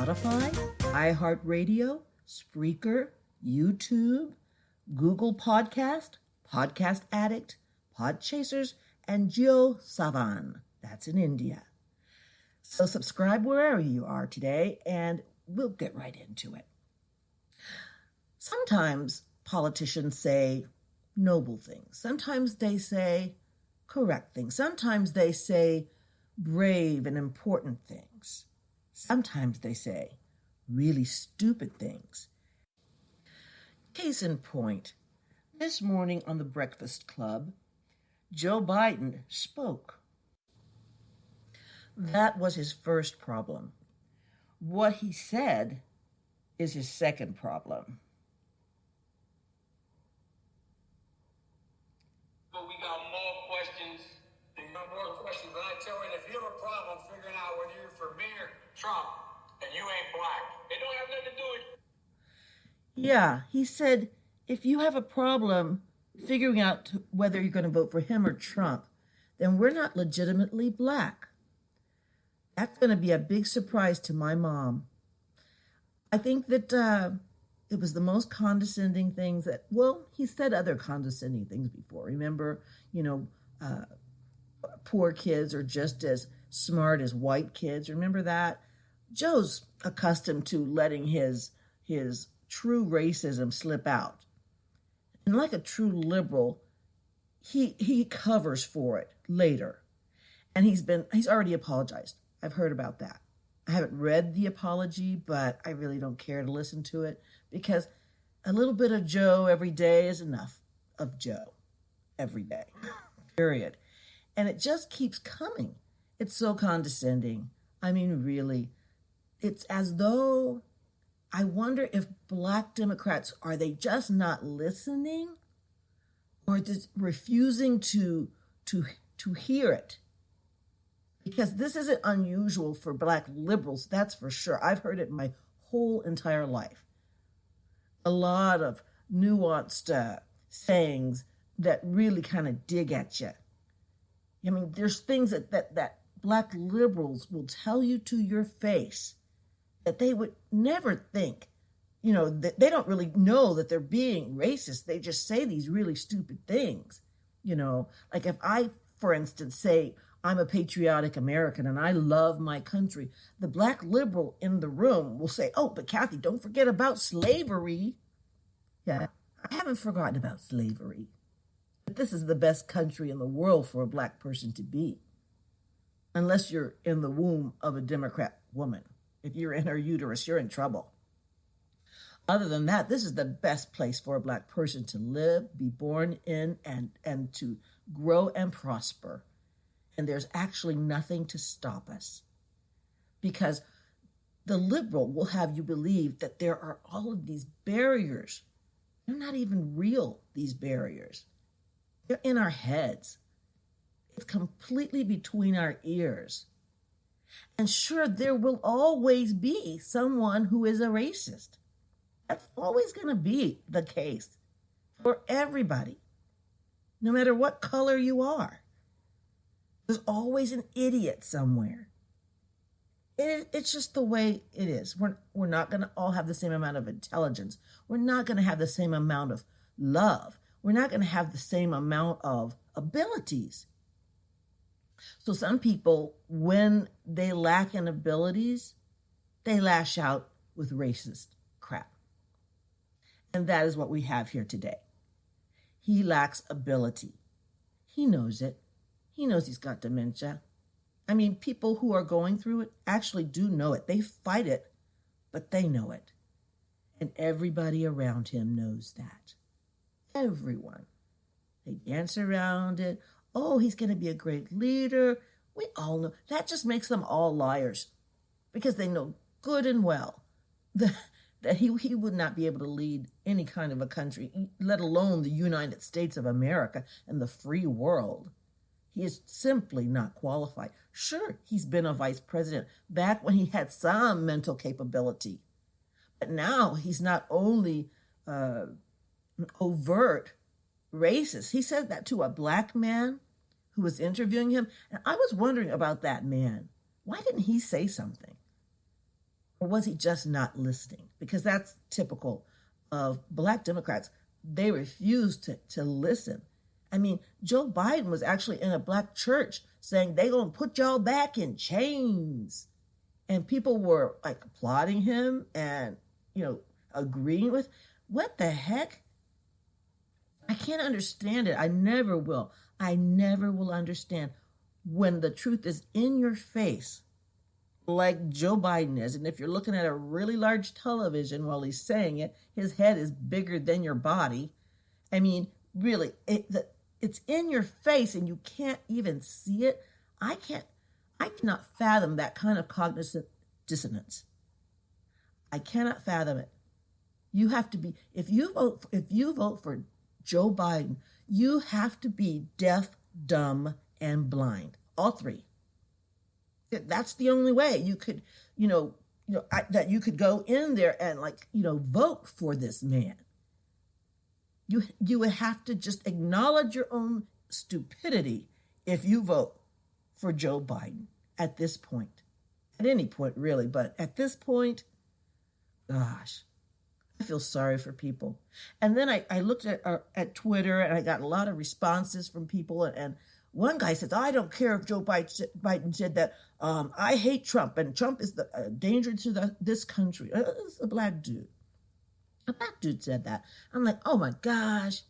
Spotify, iHeartRadio, Spreaker, YouTube, Google Podcast, Podcast Addict, Podchasers, and Jio Savan. That's in India. So subscribe wherever you are today, and we'll get right into it. Sometimes politicians say noble things. Sometimes they say correct things. Sometimes they say brave and important things. Sometimes they say really stupid things. Case in point, this morning on the Breakfast Club, Joe Biden spoke. That was his first problem. What he said is his second problem. But we got more questions. You got more questions, but I tell you, if you have a problem figuring out whether you're for me or Trump, and you ain't black, it don't have nothing to do with. Yeah, he said, if you have a problem figuring out whether you're going to vote for him or Trump, then we're not legitimately black. That's going to be a big surprise to my mom. I think that it was the most condescending things that, well, he said other condescending things before. Remember, poor kids are just as smart as white kids. Remember that? Joe's accustomed to letting his true racism slip out. And like a true liberal, he covers for it later. And he's already apologized. I've heard about that. I haven't read the apology, but I really don't care to listen to it because a little bit of Joe every day is enough of Joe every day, period. And it just keeps coming. It's so condescending. I mean, really, it's as though I wonder if black Democrats, are they just not listening or just refusing to hear it? Because this isn't unusual for black liberals, that's for sure. I've heard it my whole entire life. A lot of nuanced sayings that really kind of dig at you. I mean, there's things that black liberals will tell you to your face that they would never think. They don't really know that they're being racist. They just say these really stupid things. Like if I, for instance, say, I'm a patriotic American and I love my country, the black liberal in the room will say, oh, but Kathy, don't forget about slavery. Yeah, I haven't forgotten about slavery. But this is the best country in the world for a black person to be. Unless you're in the womb of a Democrat woman. If you're in her uterus, you're in trouble. Other than that, this is the best place for a black person to live, be born in, and to grow and prosper. And there's actually nothing to stop us. Because the liberal will have you believe that there are all of these barriers. They're not even real, these barriers. They're in our heads. It's completely between our ears. And sure, there will always be someone who is a racist. That's always going to be the case for everybody, no matter what color you are. There's always an idiot somewhere. It's just the way it is. We're not going to all have the same amount of intelligence. We're not going to have the same amount of love. We're not going to have the same amount of abilities. So some people, when they lack in abilities, they lash out with racist crap. And that is what we have here today. He lacks ability. He knows it. He knows he's got dementia. I mean, people who are going through it actually do know it. They fight it, but they know it. And everybody around him knows that. Everyone. They dance around it. Oh, he's going to be a great leader. We all know. That just makes them all liars because they know good and well that he would not be able to lead any kind of a country, let alone the United States of America and the free world. He is simply not qualified. Sure, he's been a vice president back when he had some mental capability. But now he's not only overt racist. He said that to a black man who was interviewing him. And I was wondering about that man. Why didn't he say something? Or was he just not listening? Because that's typical of Black Democrats. They refuse to listen. I mean, Joe Biden was actually in a Black church saying they gonna put y'all back in chains. And people were like applauding him and, agreeing with. What the heck? I can't understand it. I never will. I never will understand when the truth is in your face, like Joe Biden is. And if you're looking at a really large television while he's saying it, his head is bigger than your body. I mean, really, it's in your face and you can't even see it. I cannot fathom that kind of cognitive dissonance. I cannot fathom it. You have to be, if you vote for Joe Biden, you have to be deaf, dumb, and blind. All three. That's the only way you could, that you could go in there and vote for this man. You would have to just acknowledge your own stupidity if you vote for Joe Biden at this point. At any point, really, but at this point, gosh, I feel sorry for people. And then I looked at Twitter and I got a lot of responses from people. And one guy says, I don't care if Joe Biden said that. I hate Trump and Trump is a danger to this country. It's a black dude. A black dude said that. I'm like, oh my gosh,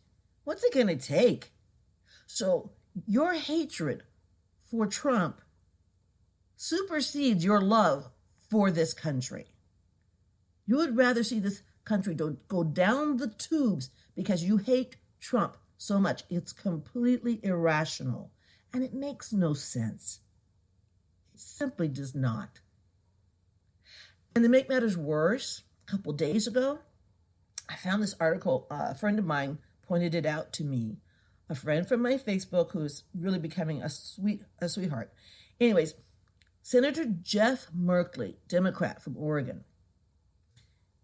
what's it going to take? So your hatred for Trump supersedes your love for this country. You would rather see this country go down the tubes because you hate Trump so much. It's completely irrational and it makes no sense. It simply does not. And to make matters worse, a couple days ago, I found this article. A friend of mine pointed it out to me. A friend from my Facebook who's really becoming a sweetheart. Anyways, Senator Jeff Merkley, Democrat from Oregon,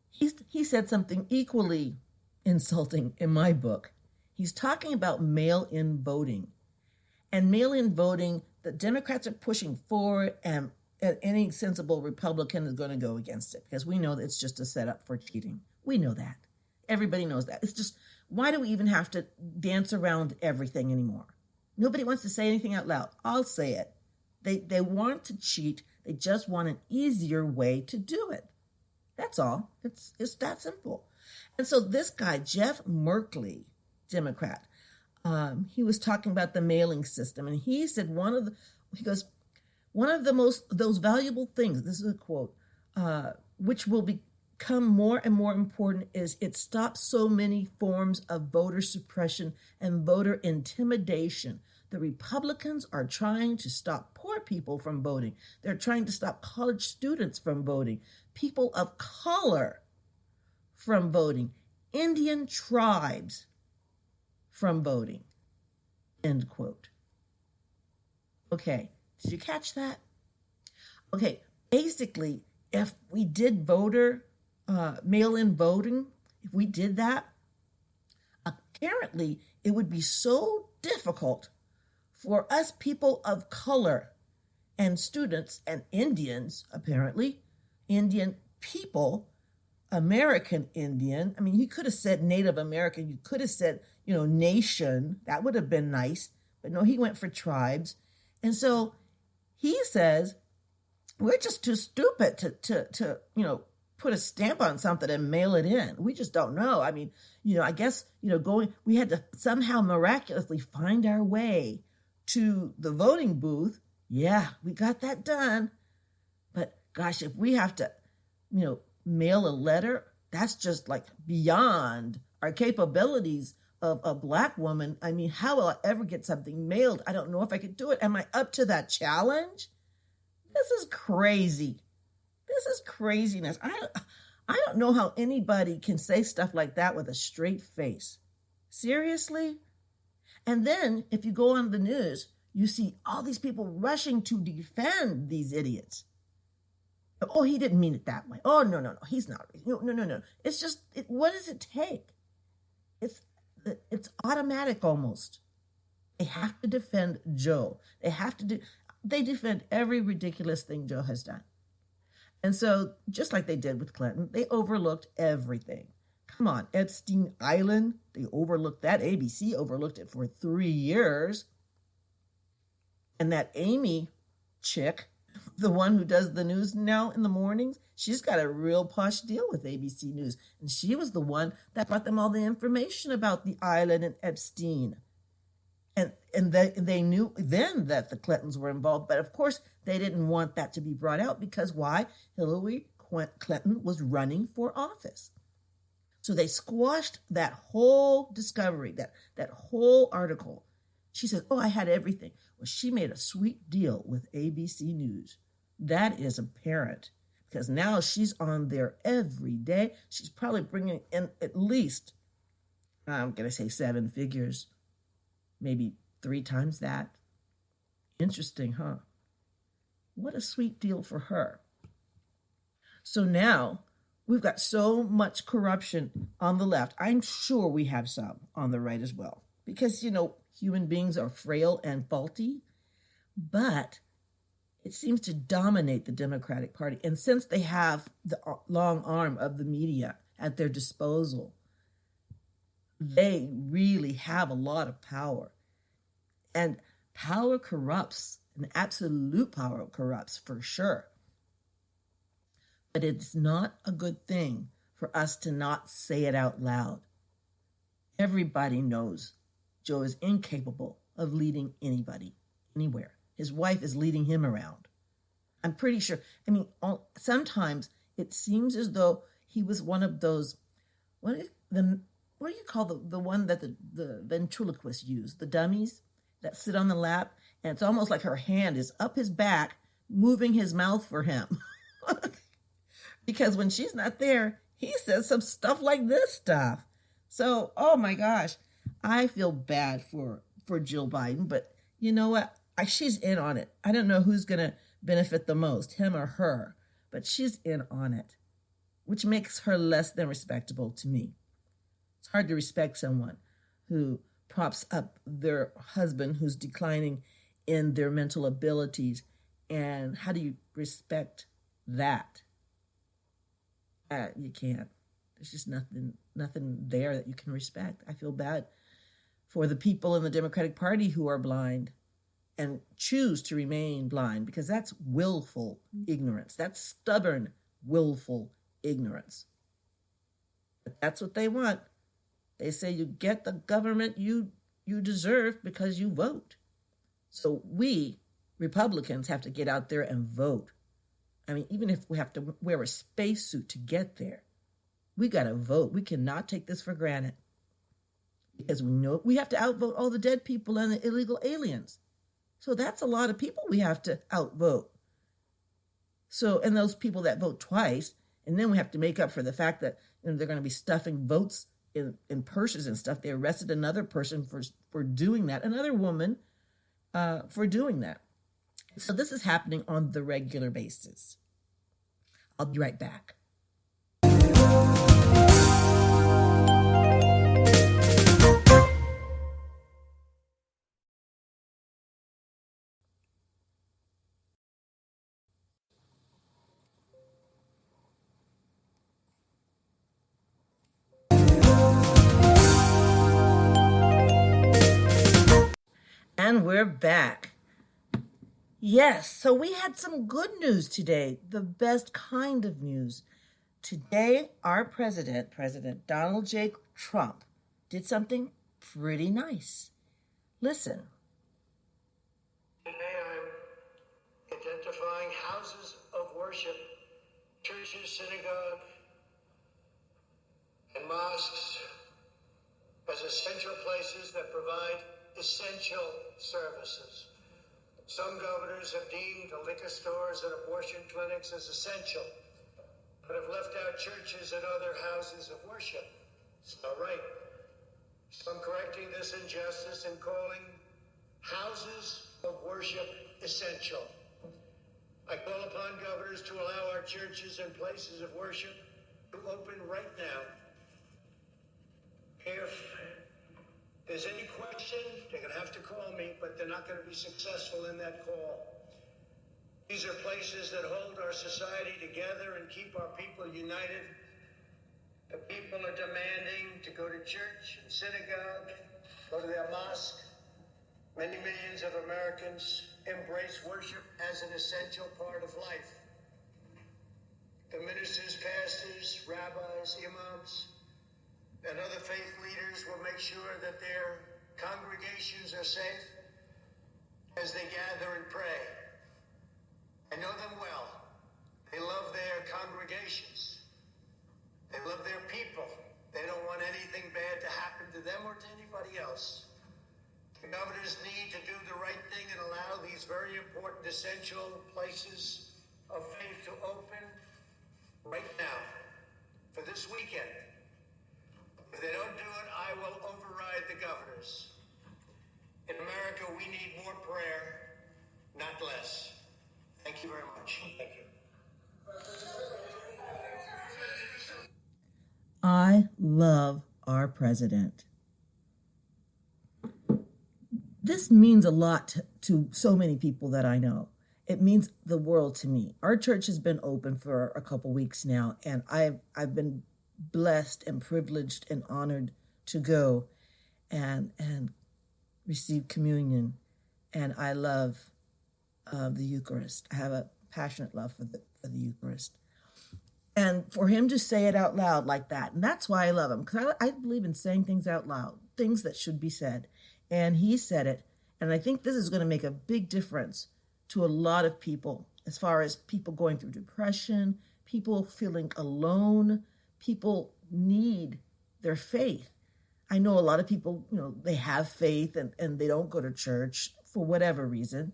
he said something equally insulting in my book. He's talking about mail-in voting. And mail-in voting, the Democrats are pushing forward, and any sensible Republican is going to go against it because we know that it's just a setup for cheating. We know that. Everybody knows that. It's just, why do we even have to dance around everything anymore? Nobody wants to say anything out loud. I'll say it. They want to cheat. They just want an easier way to do it. That's all. It's that simple. And so this guy, Jeff Merkley, Democrat, he was talking about the mailing system, and he said one of those valuable things, this is a quote, which will become more and more important, is it stops so many forms of voter suppression and voter intimidation. The Republicans are trying to stop poor people from voting. They're trying to stop college students from voting, people of color from voting, Indian tribes from voting. End quote. Okay, did you catch that? Okay, basically, if we did mail-in voting, if we did that, apparently it would be so difficult for us people of color and students and Indians, apparently, Indian people, American Indian. I mean, he could have said Native American. You could have said, nation. That would have been nice. But no, he went for tribes. And so he says, we're just too stupid to put a stamp on something and mail it in. We just don't know. I mean, I guess, we had to somehow miraculously find our way to the voting booth. Yeah, we got that done. But gosh, if we have to, mail a letter, that's just like beyond our capabilities of a Black woman. I mean, how will I ever get something mailed? I don't know if I could do it. Am I up to that challenge? This is crazy. This is craziness. I don't know how anybody can say stuff like that with a straight face. Seriously? And then if you go on the news, you see all these people rushing to defend these idiots. Oh, he didn't mean it that way. Oh, no, he's not. No. It's just, what does it take? It's automatic almost. They have to defend Joe. They defend every ridiculous thing Joe has done. And so, just like they did with Clinton, they overlooked everything. Come on, Epstein Island, they overlooked that. ABC overlooked it for 3 years. And that Amy chick, the one who does the news now in the mornings, she's got a real posh deal with ABC News. And she was the one that brought them all the information about the island and Epstein. And they knew then that the Clintons were involved, but of course they didn't want that to be brought out because why? Hillary Clinton was running for office. So they squashed that whole discovery, that whole article. She said, oh, I had everything. Well, she made a sweet deal with ABC News. That is apparent because now she's on there every day. She's probably bringing in at least, I'm going to say 7 figures, maybe 3 times that. Interesting, huh? What a sweet deal for her. So now we've got so much corruption on the left. I'm sure we have some on the right as well. Because, human beings are frail and faulty. But it seems to dominate the Democratic Party. And since they have the long arm of the media at their disposal, they really have a lot of power. And power corrupts, and absolute power corrupts for sure. But it's not a good thing for us to not say it out loud. Everybody knows Joe is incapable of leading anybody, anywhere. His wife is leading him around. I'm pretty sure. Sometimes it seems as though he was one of those, what do you call the one that the ventriloquists use, the dummies that sit on the lap, and it's almost like her hand is up his back, moving his mouth for him. Because when she's not there, he says some stuff like this stuff. So, oh my gosh, I feel bad for Jill Biden, but you know what? She's in on it. I don't know who's going to benefit the most, him or her, but she's in on it, which makes her less than respectable to me. It's hard to respect someone who props up their husband who's declining in their mental abilities. And how do you respect that? You can't. There's just nothing there that you can respect. I feel bad for the people in the Democratic Party who are blind and choose to remain blind, because that's willful ignorance. That's stubborn, willful ignorance. But that's what they want. They say you get the government you deserve because you vote. So we, Republicans, have to get out there and vote. Even if we have to wear a spacesuit to get there, we got to vote. We cannot take this for granted. Because we know we have to outvote all the dead people and the illegal aliens. So that's a lot of people we have to outvote. So, and those people that vote twice, and then we have to make up for the fact that they're going to be stuffing votes in purses and stuff. They arrested another person for doing that, another woman for doing that. So this is happening on the regular basis. I'll be right back. And we're back. Yes, so we had some good news today, the best kind of news. Today, our president, President Donald J. Trump, did something pretty nice. Listen. Today I'm identifying houses of worship, churches, synagogue, and mosques as essential places that provide essential services. Some governors have deemed the liquor stores and abortion clinics as essential, but have left out churches and other houses of worship. It's not right. So I'm correcting this injustice and calling houses of worship essential. I call upon governors to allow our churches and places of worship to open right now. If there's any question, they're going to have to call me, but they're not going to be successful in that call. These are places that hold our society together and keep our people united. The people are demanding to go to church and synagogue, go to their mosque. Many millions of Americans embrace worship as an essential part of life. The ministers, pastors, rabbis, imams, and other faith leaders will make sure that their congregations are safe as they gather and pray. I know them well. They love their congregations. They love their people. They don't want anything bad to happen to them or to anybody else. The governors need to do the right thing and allow these very important, essential places of faith to open right now for this weekend. If they don't do it, I will override the governors. In America, we need more prayer, not less. Thank you very much. Thank you. I love our president. This means a lot to so many people that I know. It means the world to me. Our church has been open for a couple weeks now, and I've been blessed and privileged and honored to go and receive communion. And I love the Eucharist. I have a passionate love for the Eucharist. And for him to say it out loud like that, and that's why I love him, because I believe in saying things out loud, things that should be said. And he said it, and I think this is going to make a big difference to a lot of people, as far as people going through depression, people feeling alone, people need their faith. I know a lot of people, they have faith and they don't go to church for whatever reason,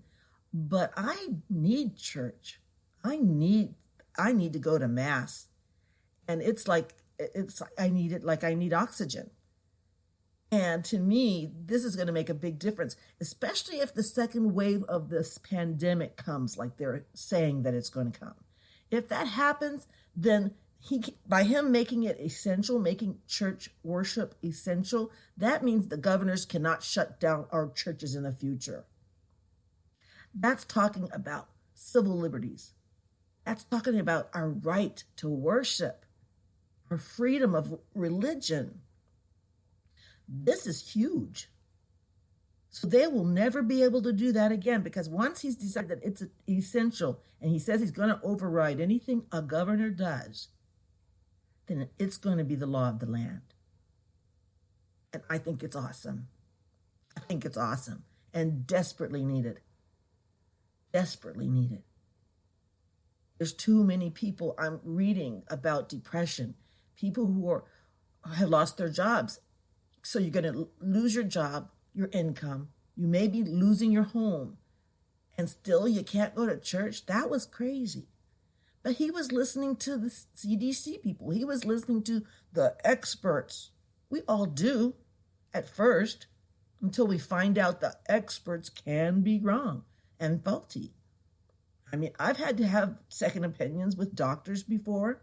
but I need church. I need to go to mass. And I need it like I need oxygen. And to me, this is going to make a big difference, especially if the second wave of this pandemic comes like they're saying that it's going to come. If that happens, then by him making it essential, making church worship essential, that means the governors cannot shut down our churches in the future. That's talking about civil liberties. That's talking about our right to worship, our freedom of religion. This is huge. So they will never be able to do that again, because once he's decided that it's essential and he says he's going to override anything a governor does, then it's going to be the law of the land. And I think it's awesome. I think it's awesome and desperately needed. Desperately needed. There's too many people I'm reading about depression, people who have lost their jobs. So you're going to lose your job, your income. You may be losing your home, and still you can't go to church. That was crazy. But he was listening to the CDC people. He was listening to the experts. We all do at first, until we find out the experts can be wrong and faulty. I mean, I've had to have second opinions with doctors before.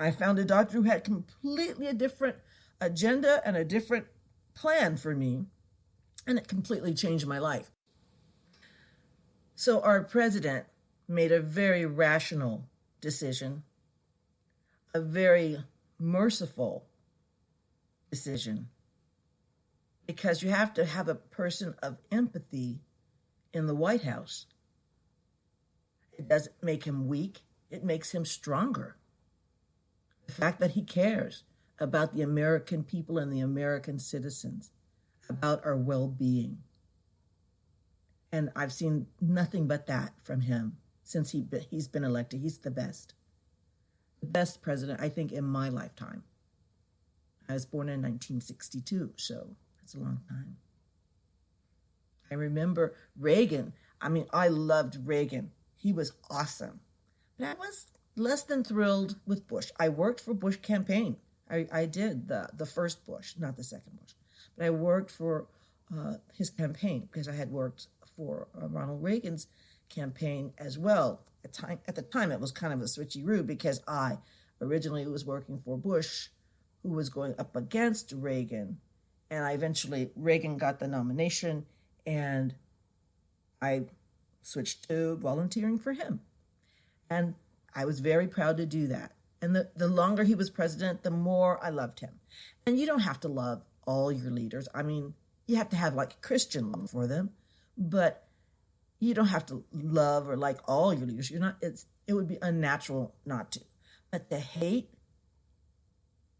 I found a doctor who had completely a different agenda and a different plan for me, and it completely changed my life. So our president made a very rational decision, a very merciful decision, because you have to have a person of empathy in the White House. It doesn't make him weak, it makes him stronger. The fact that he cares about the American people and the American citizens, about our well-being. And I've seen nothing but that from him since he's been elected. He's the best president, I think, in my lifetime. I was born in 1962, so that's a long time. I remember Reagan. I mean, I loved Reagan. He was awesome. But I was less than thrilled with Bush. I worked for Bush campaign. I did the first Bush, not the second Bush. But I worked for his campaign because I had worked for Ronald Reagan's campaign as well. At the time, it was kind of a switcheroo because I originally was working for Bush, who was going up against Reagan. And Reagan got the nomination, and I switched to volunteering for him. And I was very proud to do that. And the longer he was president, the more I loved him. And you don't have to love all your leaders. I mean, you have to have like Christian love for them, but you don't have to love or like all your leaders. It would be unnatural not to. But to hate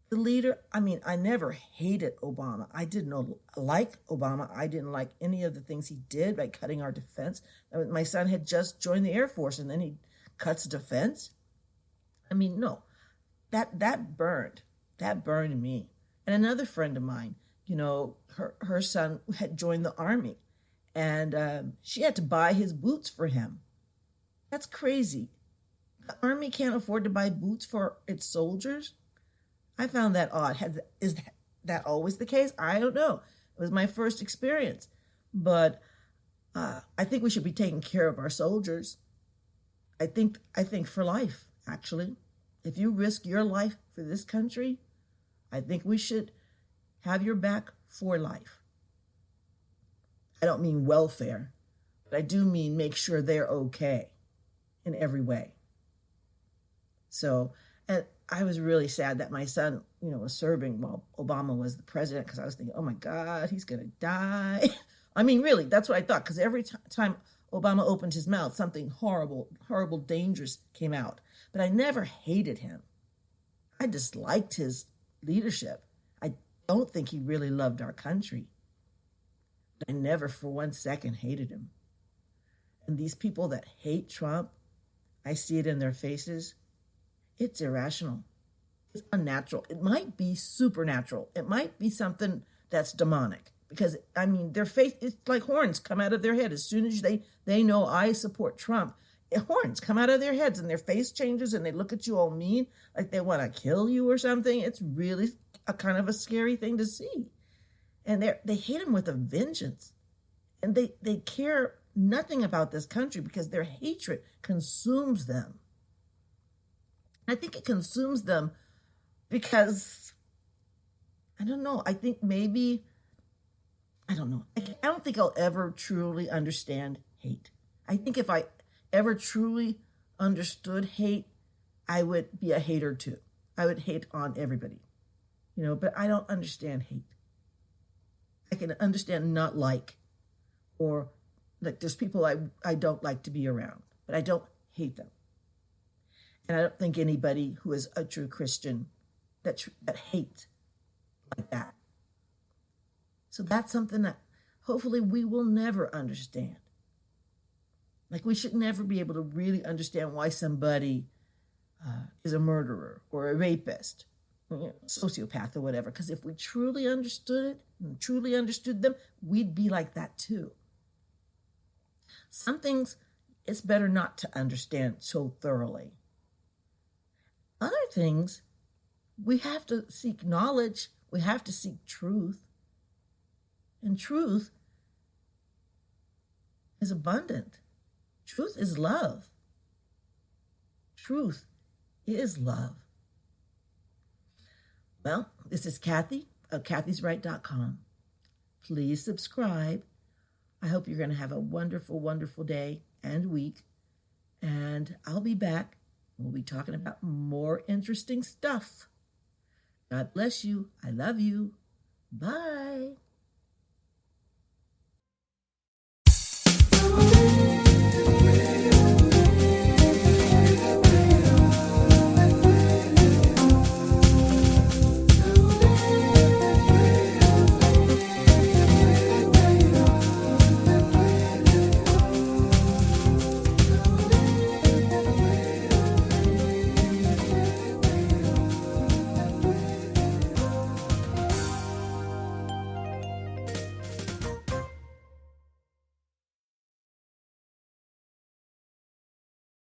the leader, I mean, I never hated Obama. I didn't like Obama. I didn't like any of the things he did by cutting our defense. My son had just joined the Air Force and then he cuts defense. I mean, no, that burned. That burned me. And another friend of mine, her son had joined the Army and she had to buy his boots for him. That's crazy. The Army can't afford to buy boots for its soldiers. I found that odd. Is that always the case? I don't know. It was my first experience. But I think we should be taking care of our soldiers. I think for life, actually. If you risk your life for this country, I think we should have your back for life. I don't mean welfare, but I do mean make sure they're okay in every way. So, and I was really sad that my son, was serving while Obama was the president because I was thinking, oh my God, he's going to die. I mean, really, that's what I thought because every time Obama opened his mouth, something horrible, horrible, dangerous came out. But I never hated him. I disliked his leadership. I don't think he really loved our country. I never for 1 second hated him. And these people that hate Trump, I see it in their faces. It's irrational. It's unnatural. It might be supernatural. It might be something that's demonic. Because, I mean, their face, it's like horns come out of their head. As soon as they know I support Trump, horns come out of their heads and their face changes and they look at you all mean, like they want to kill you or something. It's really a kind of a scary thing to see. And they hate him with a vengeance. And they care nothing about this country because their hatred consumes them. I think it consumes them because, I don't know, I think maybe, I don't know. I don't think I'll ever truly understand hate. I think if I ever truly understood hate, I would be a hater too. I would hate on everybody, but I don't understand hate. I can understand not like, or like there's people I don't like to be around, but I don't hate them. And I don't think anybody who is a true Christian that hates like that. So that's something that hopefully we will never understand. Like we should never be able to really understand why somebody is a murderer or a rapist, sociopath or whatever. Because if we truly understood it and truly understood them, we'd be like that too. Some things it's better not to understand so thoroughly. Other things, we have to seek knowledge. We have to seek truth. And truth is abundant. Truth is love. Truth is love. Well, this is Kathy of kathysright.com. Please subscribe. I hope you're going to have a wonderful, wonderful day and week. And I'll be back. We'll be talking about more interesting stuff. God bless you. I love you. Bye.